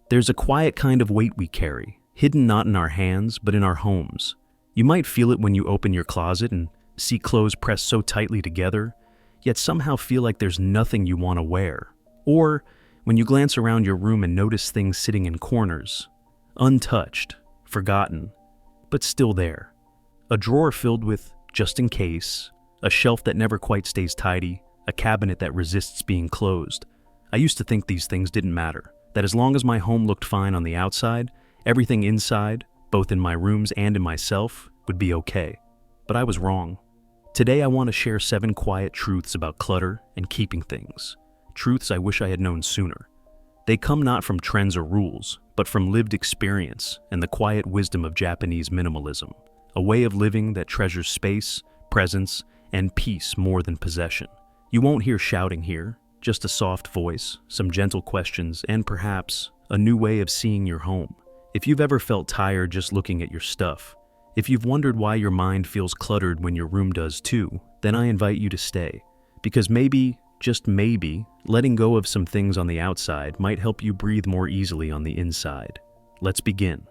There's a quiet kind of weight we carry, hidden not in our hands, but in our homes. You might feel it when you open your closet and see clothes pressed so tightly together, yet somehow feel like there's nothing you want to wear. Or when you glance around your room and notice things sitting in corners, untouched, forgotten, but still there. A drawer filled with just in case, a shelf that never quite stays tidy, a cabinet that resists being closed. I used to think these things didn't matter, that as long as my home looked fine on the outside, everything inside, both in my rooms and in myself, would be okay. But I was wrong. Today I want to share 7 quiet truths about clutter and keeping things. Truths I wish I had known sooner. They come not from trends or rules, but from lived experience and the quiet wisdom of Japanese minimalism, a way of living that treasures space, presence, and peace more than possession. You won't hear shouting here, just a soft voice, some gentle questions, and perhaps a new way of seeing your home. If you've ever felt tired just looking at your stuff, if you've wondered why your mind feels cluttered when your room does too, then I invite you to stay. Because maybe, just maybe, letting go of some things on the outside might help you breathe more easily on the inside. Let's begin.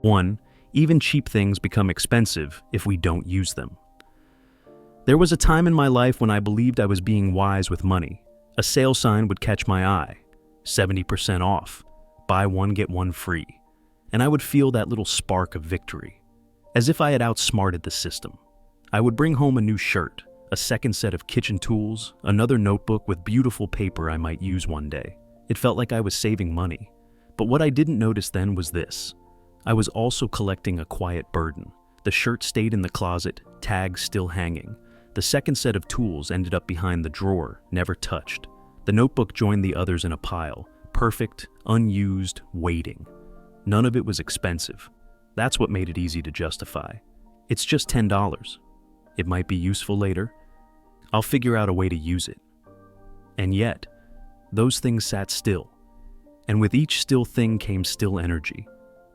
1. Even cheap things become expensive if we don't use them. There was a time in my life when I believed I was being wise with money. A sale sign would catch my eye. 70% off. Buy one, get one free. And I would feel that little spark of victory, as if I had outsmarted the system. I would bring home a new shirt, a second set of kitchen tools, another notebook with beautiful paper I might use one day. It felt like I was saving money. But what I didn't notice then was this. I was also collecting a quiet burden. The shirt stayed in the closet, tags still hanging. The second set of tools ended up behind the drawer, never touched. The notebook joined the others in a pile, perfect, unused, waiting. None of it was expensive. That's what made it easy to justify. It's just $10. It might be useful later. I'll figure out a way to use it. And yet, those things sat still. And with each still thing came still energy.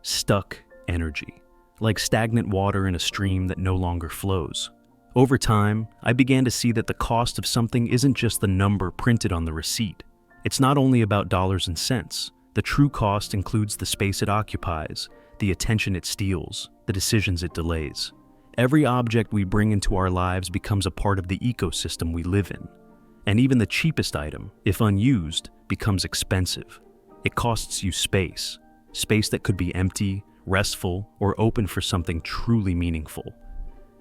Stuck energy. Like stagnant water in a stream that no longer flows. Over time, I began to see that the cost of something isn't just the number printed on the receipt. It's not only about dollars and cents. The true cost includes the space it occupies, the attention it steals, the decisions it delays. Every object we bring into our lives becomes a part of the ecosystem we live in. And even the cheapest item, if unused, becomes expensive. It costs you space. Space that could be empty, restful, or open for something truly meaningful.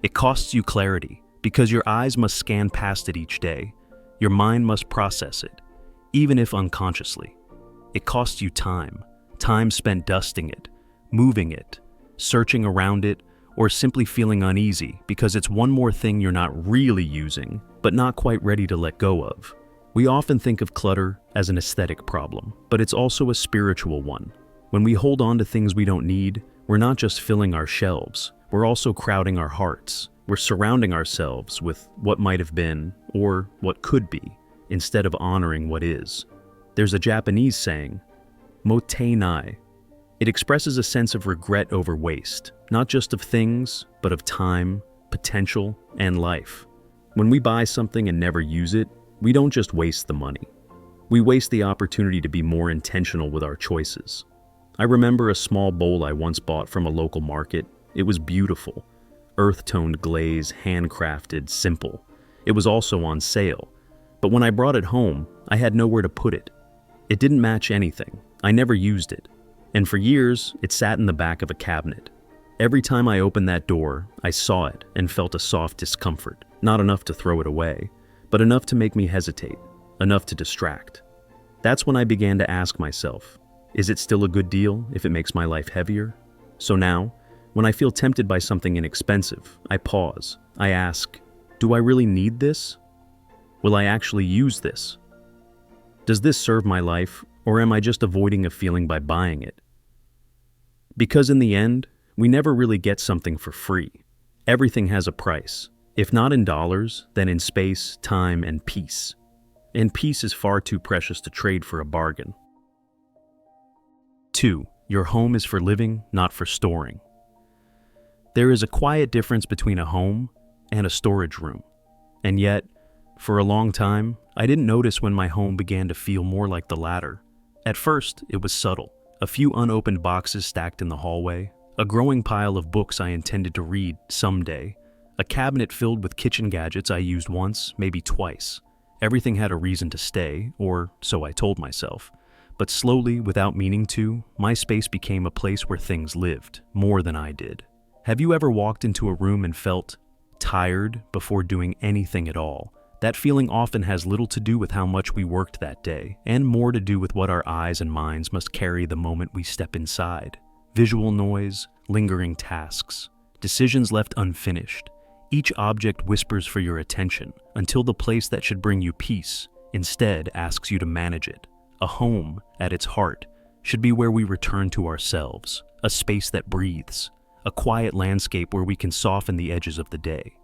It costs you clarity, because your eyes must scan past it each day. Your mind must process it, even if unconsciously. It costs you time spent dusting it, moving it, searching around it, or simply feeling uneasy because it's one more thing you're not really using, but not quite ready to let go of. We often think of clutter as an aesthetic problem, but it's also a spiritual one. When we hold on to things we don't need, we're not just filling our shelves, we're also crowding our hearts. We're surrounding ourselves with what might have been, or what could be, instead of honoring what is. There's a Japanese saying, "Motei nai." It expresses a sense of regret over waste, not just of things, but of time, potential, and life. When we buy something and never use it, we don't just waste the money. We waste the opportunity to be more intentional with our choices. I remember a small bowl I once bought from a local market. It was beautiful. Earth-toned glaze, handcrafted, simple. It was also on sale. But when I brought it home, I had nowhere to put it. It didn't match anything. I never used it. And for years, it sat in the back of a cabinet. Every time I opened that door, I saw it and felt a soft discomfort. Not enough to throw it away, but enough to make me hesitate, enough to distract. That's when I began to ask myself, is it still a good deal if it makes my life heavier? So now, when I feel tempted by something inexpensive, I pause. I ask, do I really need this? Will I actually use this? Does this serve my life, or am I just avoiding a feeling by buying it? Because in the end, we never really get something for free. Everything has a price. If not in dollars, then in space, time, and peace. And peace is far too precious to trade for a bargain. 2. Your home is for living, not for storing. There is a quiet difference between a home and a storage room. And yet, for a long time, I didn't notice when my home began to feel more like the latter. At first, it was subtle. A few unopened boxes stacked in the hallway, a growing pile of books I intended to read someday, a cabinet filled with kitchen gadgets I used once, maybe twice. Everything had a reason to stay, or so I told myself. But slowly, without meaning to, my space became a place where things lived, more than I did. Have you ever walked into a room and felt tired before doing anything at all? That feeling often has little to do with how much we worked that day, and more to do with what our eyes and minds must carry the moment we step inside. Visual noise, lingering tasks, decisions left unfinished. Each object whispers for your attention until the place that should bring you peace instead asks you to manage it. A home, at its heart, should be where we return to ourselves, a space that breathes, a quiet landscape where we can soften the edges of the day.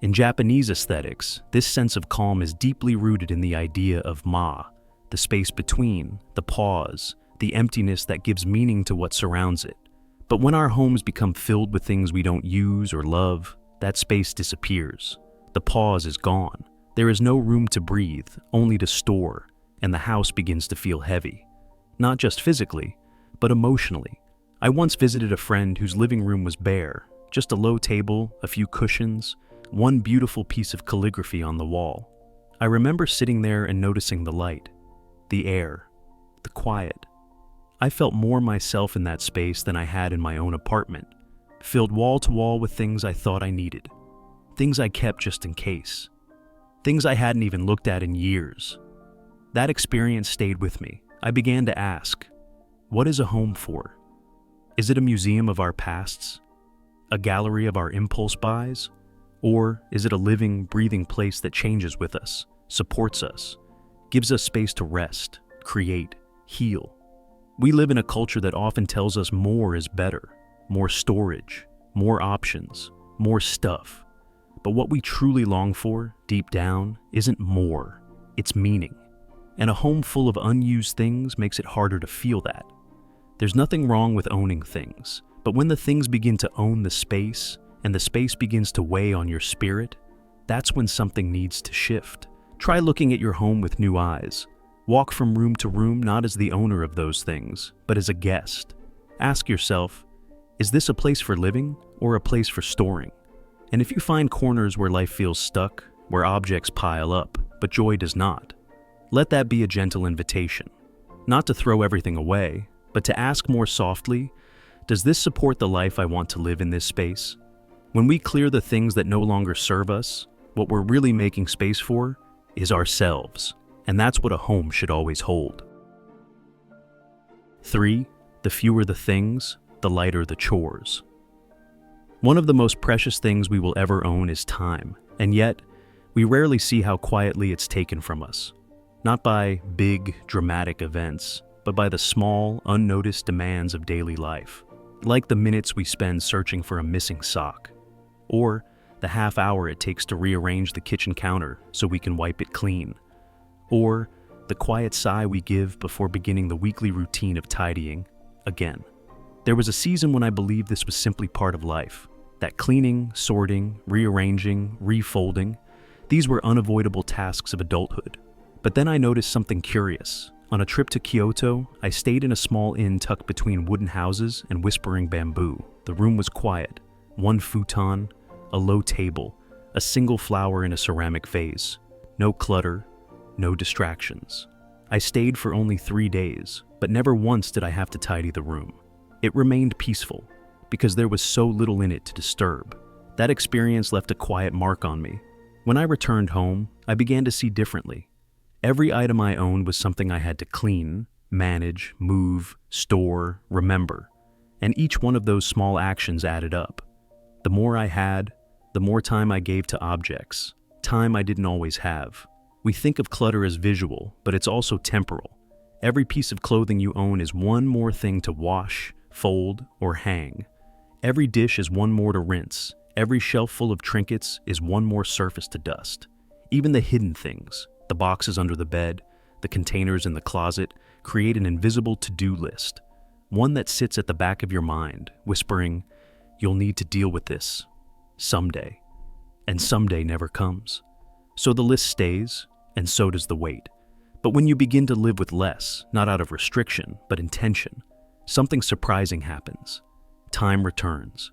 In Japanese aesthetics, this sense of calm is deeply rooted in the idea of ma, the space between, the pause, the emptiness that gives meaning to what surrounds it. But when our homes become filled with things we don't use or love, that space disappears. The pause is gone. There is no room to breathe, only to store, and the house begins to feel heavy. Not just physically, but emotionally. I once visited a friend whose living room was bare, just a low table, a few cushions, one beautiful piece of calligraphy on the wall. I remember sitting there and noticing the light, the air, the quiet. I felt more myself in that space than I had in my own apartment, filled wall to wall with things I thought I needed, things I kept just in case, things I hadn't even looked at in years. That experience stayed with me. I began to ask, what is a home for? Is it a museum of our pasts? A gallery of our impulse buys? Or is it a living, breathing place that changes with us, supports us, gives us space to rest, create, heal? We live in a culture that often tells us more is better, more storage, more options, more stuff. But what we truly long for, deep down, isn't more, it's meaning. And a home full of unused things makes it harder to feel that. There's nothing wrong with owning things, but when the things begin to own the space, and the space begins to weigh on your spirit, that's when something needs to shift. Try looking at your home with new eyes. Walk from room to room not as the owner of those things, but as a guest. Ask yourself, is this a place for living or a place for storing? And if you find corners where life feels stuck, where objects pile up, but joy does not, let that be a gentle invitation. Not to throw everything away, but to ask more softly, does this support the life I want to live in this space? When we clear the things that no longer serve us, what we're really making space for is ourselves, and that's what a home should always hold. 3. The fewer the things, the lighter the chores. One of the most precious things we will ever own is time, and yet, we rarely see how quietly it's taken from us. Not by big, dramatic events, but by the small, unnoticed demands of daily life. Like the minutes we spend searching for a missing sock, or the half hour it takes to rearrange the kitchen counter so we can wipe it clean, or the quiet sigh we give before beginning the weekly routine of tidying again. There was a season when I believed this was simply part of life, that cleaning, sorting, rearranging, refolding, these were unavoidable tasks of adulthood. But then I noticed something curious. On a trip to Kyoto, I stayed in a small inn tucked between wooden houses and whispering bamboo. The room was quiet. One futon, a low table, a single flower in a ceramic vase. No clutter, no distractions. I stayed for only 3 days, but never once did I have to tidy the room. It remained peaceful, because there was so little in it to disturb. That experience left a quiet mark on me. When I returned home, I began to see differently. Every item I owned was something I had to clean, manage, move, store, remember. And each one of those small actions added up. The more I had, the more time I gave to objects, time I didn't always have. We think of clutter as visual, but it's also temporal. Every piece of clothing you own is one more thing to wash, fold, or hang. Every dish is one more to rinse. Every shelf full of trinkets is one more surface to dust. Even the hidden things, the boxes under the bed, the containers in the closet, create an invisible to-do list. One that sits at the back of your mind, whispering, "You'll need to deal with this someday." And someday never comes. So the list stays, and so does the weight. But when you begin to live with less, not out of restriction, but intention, something surprising happens. Time returns.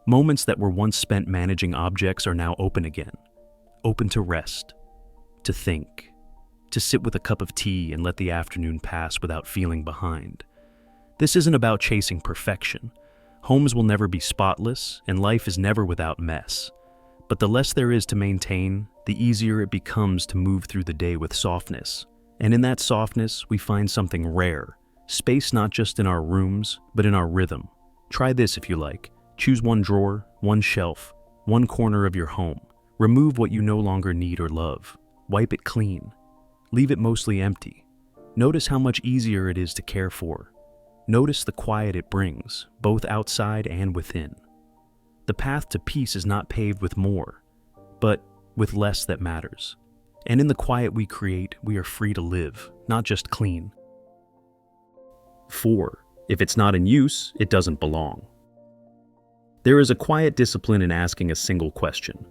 Moments that were once spent managing objects are now open again. Open to rest, to think, to sit with a cup of tea and let the afternoon pass without feeling behind. This isn't about chasing perfection. Homes will never be spotless, and life is never without mess. But the less there is to maintain, the easier it becomes to move through the day with softness. And in that softness, we find something rare. Space not just in our rooms, but in our rhythm. Try this if you like. Choose one drawer, one shelf, one corner of your home. Remove what you no longer need or love. Wipe it clean. Leave it mostly empty. Notice how much easier it is to care for. Notice the quiet it brings, both outside and within. The path to peace is not paved with more, but with less that matters. And in the quiet we create, we are free to live, not just clean. 4. If it's not in use, it doesn't belong. There is a quiet discipline in asking a single question.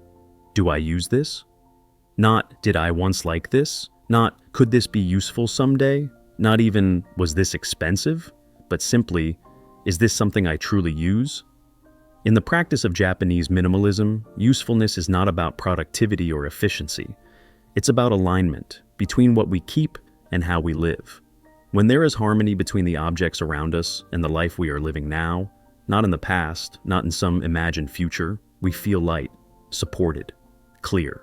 Do I use this? Not, did I once like this? Not, could this be useful someday? Not even, was this expensive? But simply, is this something I truly use? In the practice of Japanese minimalism, usefulness is not about productivity or efficiency. It's about alignment between what we keep and how we live. When there is harmony between the objects around us and the life we are living now, not in the past, not in some imagined future, we feel light, supported, clear.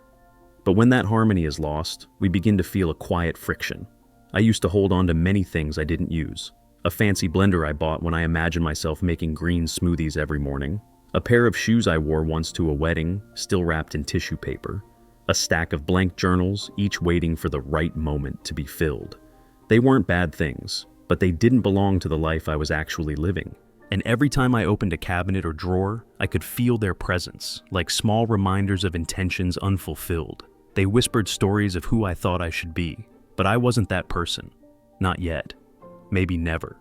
But when that harmony is lost, we begin to feel a quiet friction. I used to hold on to many things I didn't use. A fancy blender I bought when I imagined myself making green smoothies every morning. A pair of shoes I wore once to a wedding, still wrapped in tissue paper. A stack of blank journals, each waiting for the right moment to be filled. They weren't bad things, but they didn't belong to the life I was actually living. And every time I opened a cabinet or drawer, I could feel their presence, like small reminders of intentions unfulfilled. They whispered stories of who I thought I should be, but I wasn't that person. Not yet. Maybe never.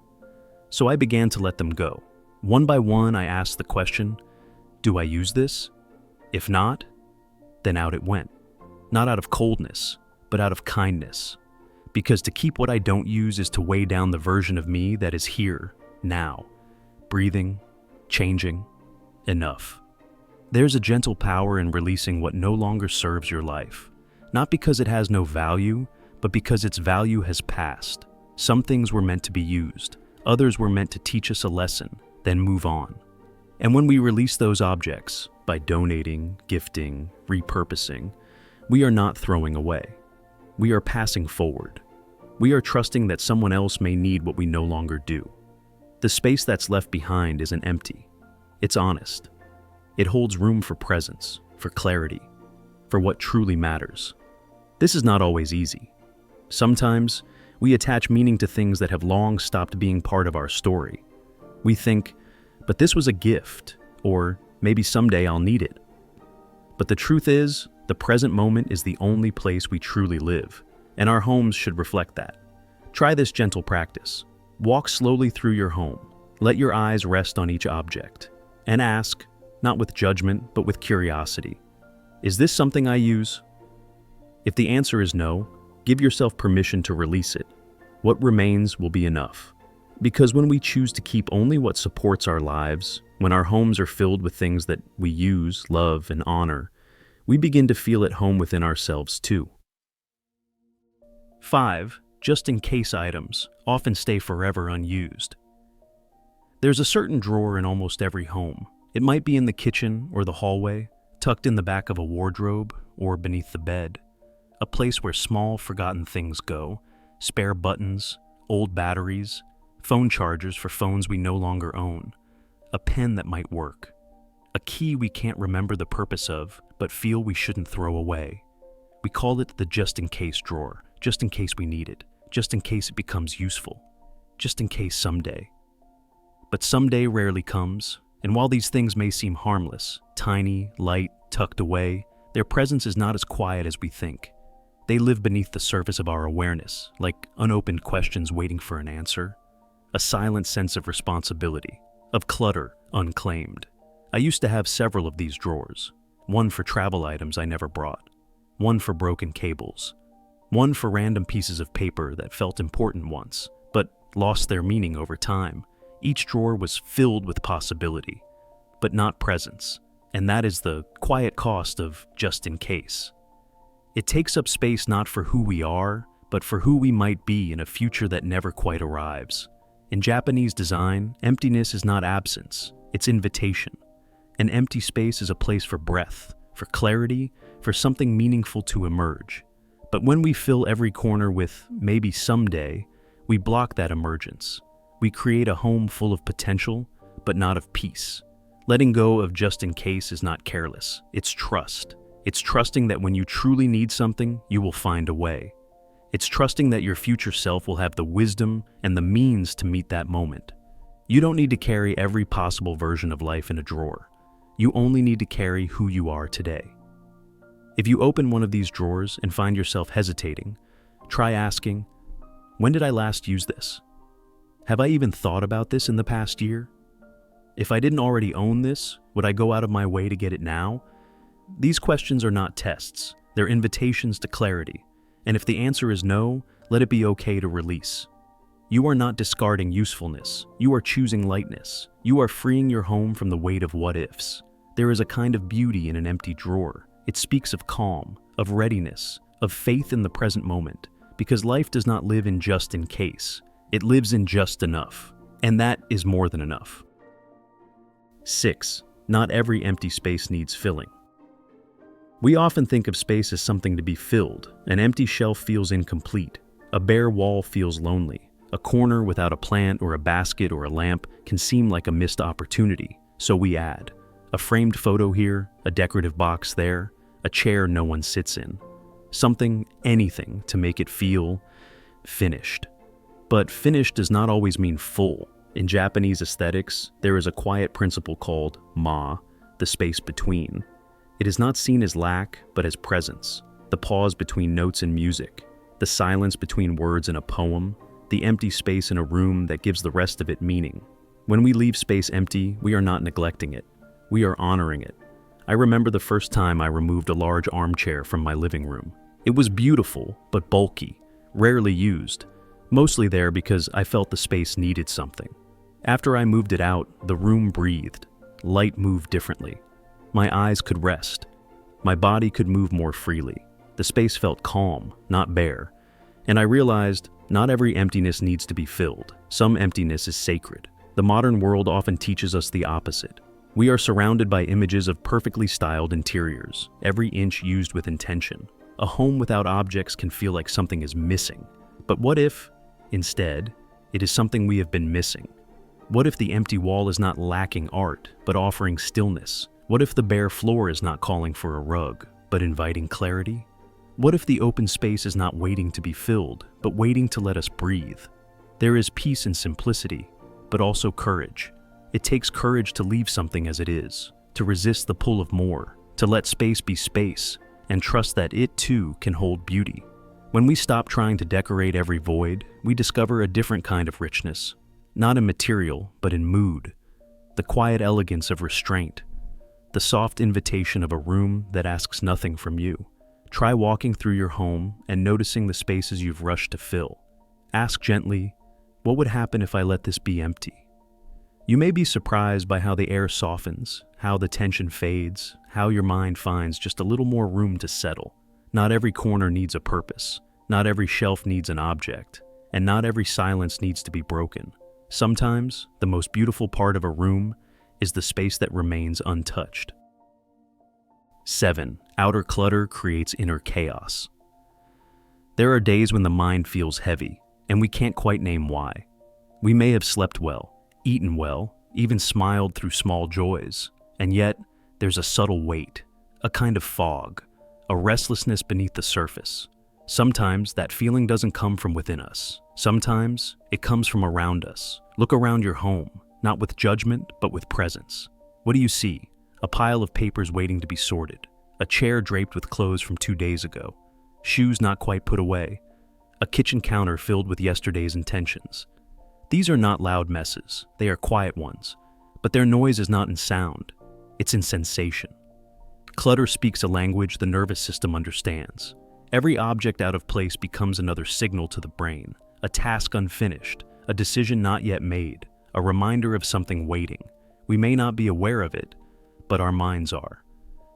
So I began to let them go. One by one, I asked the question, do I use this? If not, then out it went. Not out of coldness, but out of kindness. Because to keep what I don't use is to weigh down the version of me that is here, now. Breathing, changing, enough. There's a gentle power in releasing what no longer serves your life. Not because it has no value, but because its value has passed. Some things were meant to be used. Others were meant to teach us a lesson, then move on. And when we release those objects, by donating, gifting, repurposing, we are not throwing away. We are passing forward. We are trusting that someone else may need what we no longer do. The space that's left behind isn't empty. It's honest. It holds room for presence, for clarity, for what truly matters. This is not always easy. Sometimes, we attach meaning to things that have long stopped being part of our story. We think, but this was a gift, or maybe someday I'll need it. But the truth is, the present moment is the only place we truly live, and our homes should reflect that. Try this gentle practice. Walk slowly through your home. Let your eyes rest on each object. And ask, not with judgment, but with curiosity, is this something I use? If the answer is no, give yourself permission to release it. What remains will be enough. Because when we choose to keep only what supports our lives, when our homes are filled with things that we use, love, and honor, we begin to feel at home within ourselves too. 5. Just-in-case items often stay forever unused. There's a certain drawer in almost every home. It might be in the kitchen or the hallway, tucked in the back of a wardrobe or beneath the bed. A place where small, forgotten things go, spare buttons, old batteries, phone chargers for phones we no longer own, a pen that might work, a key we can't remember the purpose of but feel we shouldn't throw away. We call it the just-in-case drawer, just in case we need it, just in case it becomes useful, just in case someday. But someday rarely comes, and while these things may seem harmless, tiny, light, tucked away, their presence is not as quiet as we think. They live beneath the surface of our awareness, like unopened questions waiting for an answer, a silent sense of responsibility, of clutter unclaimed. I used to have several of these drawers, one for travel items I never brought, one for broken cables, One for random pieces of paper that felt important once, but lost their meaning over time. Each drawer was filled with possibility, but not presence, and that is the quiet cost of just in case. It takes up space not for who we are, but for who we might be in a future that never quite arrives. In Japanese design, emptiness is not absence, it's invitation. An empty space is a place for breath, for clarity, for something meaningful to emerge. But when we fill every corner with maybe someday, we block that emergence. We create a home full of potential, but not of peace. Letting go of just in case is not careless, it's trust. It's trusting that when you truly need something, you will find a way. It's trusting that your future self will have the wisdom and the means to meet that moment. You don't need to carry every possible version of life in a drawer. You only need to carry who you are today. If you open one of these drawers and find yourself hesitating, try asking, when did I last use this? Have I even thought about this in the past year? If I didn't already own this, would I go out of my way to get it now? These questions are not tests, they're invitations to clarity. And if the answer is no, let it be okay to release. You are not discarding usefulness, you are choosing lightness. You are freeing your home from the weight of what-ifs. There is a kind of beauty in an empty drawer. It speaks of calm, of readiness, of faith in the present moment, because life does not live in just in case. It lives in just enough, and that is more than enough. 6. Not every empty space needs filling. We often think of space as something to be filled. An empty shelf feels incomplete. A bare wall feels lonely. A corner without a plant or a basket or a lamp can seem like a missed opportunity, so we add a framed photo here, a decorative box there, a chair no one sits in. Something, anything, to make it feel finished. But finished does not always mean full. In Japanese aesthetics, there is a quiet principle called ma, the space between. It is not seen as lack, but as presence. The pause between notes and music, the silence between words in a poem, the empty space in a room that gives the rest of it meaning. When we leave space empty, we are not neglecting it. We are honoring it. I remember the first time I removed a large armchair from my living room. It was beautiful, but bulky, rarely used, mostly there because I felt the space needed something. After I moved it out, the room breathed. Light moved differently. My eyes could rest. My body could move more freely. The space felt calm, not bare. And I realized not every emptiness needs to be filled. Some emptiness is sacred. The modern world often teaches us the opposite. We are surrounded by images of perfectly styled interiors, every inch used with intention. A home without objects can feel like something is missing. But what if, instead, it is something we have been missing? What if the empty wall is not lacking art, but offering stillness? What if the bare floor is not calling for a rug, but inviting clarity? What if the open space is not waiting to be filled, but waiting to let us breathe? There is peace in simplicity, but also courage. It takes courage to leave something as it is, to resist the pull of more, to let space be space, and trust that it too can hold beauty. When we stop trying to decorate every void, we discover a different kind of richness, not in material, but in mood. The quiet elegance of restraint, the soft invitation of a room that asks nothing from you. Try walking through your home and noticing the spaces you've rushed to fill. Ask gently, what would happen if I let this be empty? You may be surprised by how the air softens, how the tension fades, how your mind finds just a little more room to settle. Not every corner needs a purpose, not every shelf needs an object, and not every silence needs to be broken. Sometimes, the most beautiful part of a room is the space that remains untouched. 7. Outer clutter creates inner chaos. There are days when the mind feels heavy, and we can't quite name why. We may have slept well, eaten well, even smiled through small joys, and yet there's a subtle weight, a kind of fog, a restlessness beneath the surface. Sometimes that feeling doesn't come from within us. Sometimes it comes from around us. Look around your home, not with judgment, but with presence. What do you see? A pile of papers waiting to be sorted, a chair draped with clothes from 2 days ago, shoes not quite put away, a kitchen counter filled with yesterday's intentions. These are not loud messes, they are quiet ones, but their noise is not in sound, it's in sensation. Clutter speaks a language the nervous system understands. Every object out of place becomes another signal to the brain, a task unfinished, a decision not yet made, a reminder of something waiting. We may not be aware of it, but our minds are.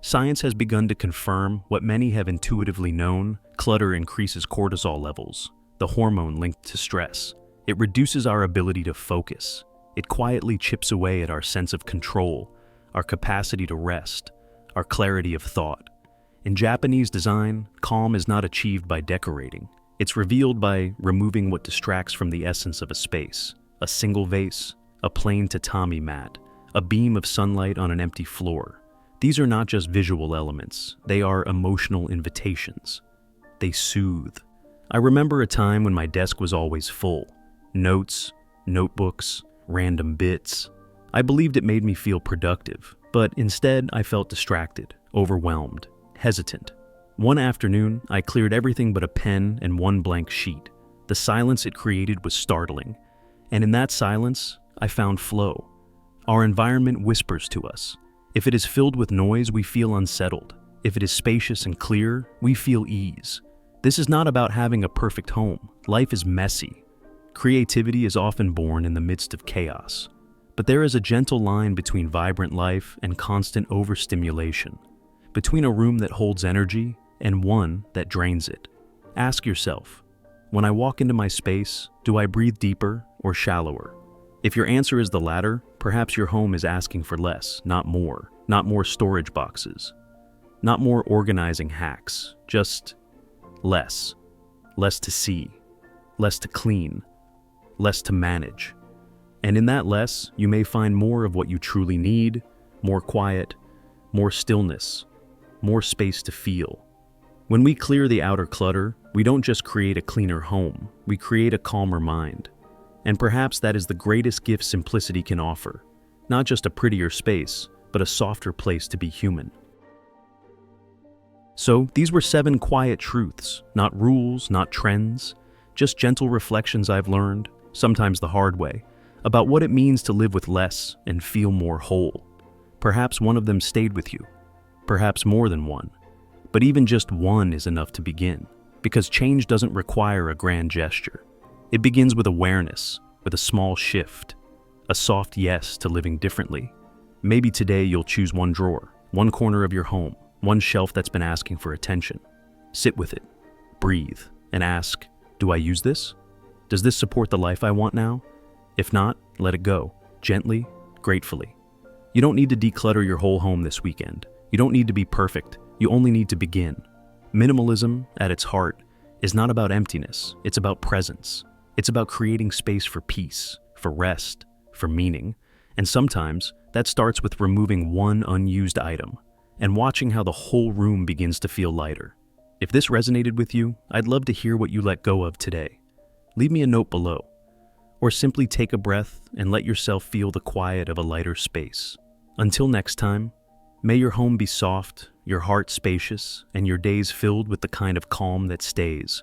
Science has begun to confirm what many have intuitively known: clutter increases cortisol levels, the hormone linked to stress. It reduces our ability to focus. It quietly chips away at our sense of control, our capacity to rest, our clarity of thought. In Japanese design, calm is not achieved by decorating. It's revealed by removing what distracts from the essence of a space: a single vase, a plain tatami mat, a beam of sunlight on an empty floor. These are not just visual elements, they are emotional invitations. They soothe. I remember a time when my desk was always full. Notes, notebooks, random bits. I believed it made me feel productive, but instead I felt distracted, overwhelmed, hesitant. One afternoon, I cleared everything but a pen and one blank sheet. The silence it created was startling, and in that silence, I found flow. Our environment whispers to us. If it is filled with noise, we feel unsettled. If it is spacious and clear, we feel ease. This is not about having a perfect home. Life is messy. Creativity is often born in the midst of chaos. But there is a gentle line between vibrant life and constant overstimulation, between a room that holds energy and one that drains it. Ask yourself, when I walk into my space, do I breathe deeper or shallower? If your answer is the latter, perhaps your home is asking for less, not more. Not more storage boxes, not more organizing hacks, just less. Less to see, less to clean, less to manage. And in that less, you may find more of what you truly need: more quiet, more stillness, more space to feel. When we clear the outer clutter, we don't just create a cleaner home, we create a calmer mind. And perhaps that is the greatest gift simplicity can offer. Not just a prettier space, but a softer place to be human. So, these were 7 quiet truths, not rules, not trends, just gentle reflections I've learned, sometimes the hard way, about what it means to live with less and feel more whole. Perhaps one of them stayed with you, perhaps more than one, but even just one is enough to begin, because change doesn't require a grand gesture. It begins with awareness, with a small shift, a soft yes to living differently. Maybe today you'll choose one drawer, one corner of your home, one shelf that's been asking for attention. Sit with it, breathe, and ask, do I use this? Does this support the life I want now? If not, let it go, gently, gratefully. You don't need to declutter your whole home this weekend. You don't need to be perfect. You only need to begin. Minimalism, at its heart, is not about emptiness. It's about presence. It's about creating space for peace, for rest, for meaning. And sometimes, that starts with removing one unused item and watching how the whole room begins to feel lighter. If this resonated with you, I'd love to hear what you let go of today. Leave me a note below, or simply take a breath and let yourself feel the quiet of a lighter space. Until next time, may your home be soft, your heart spacious, and your days filled with the kind of calm that stays.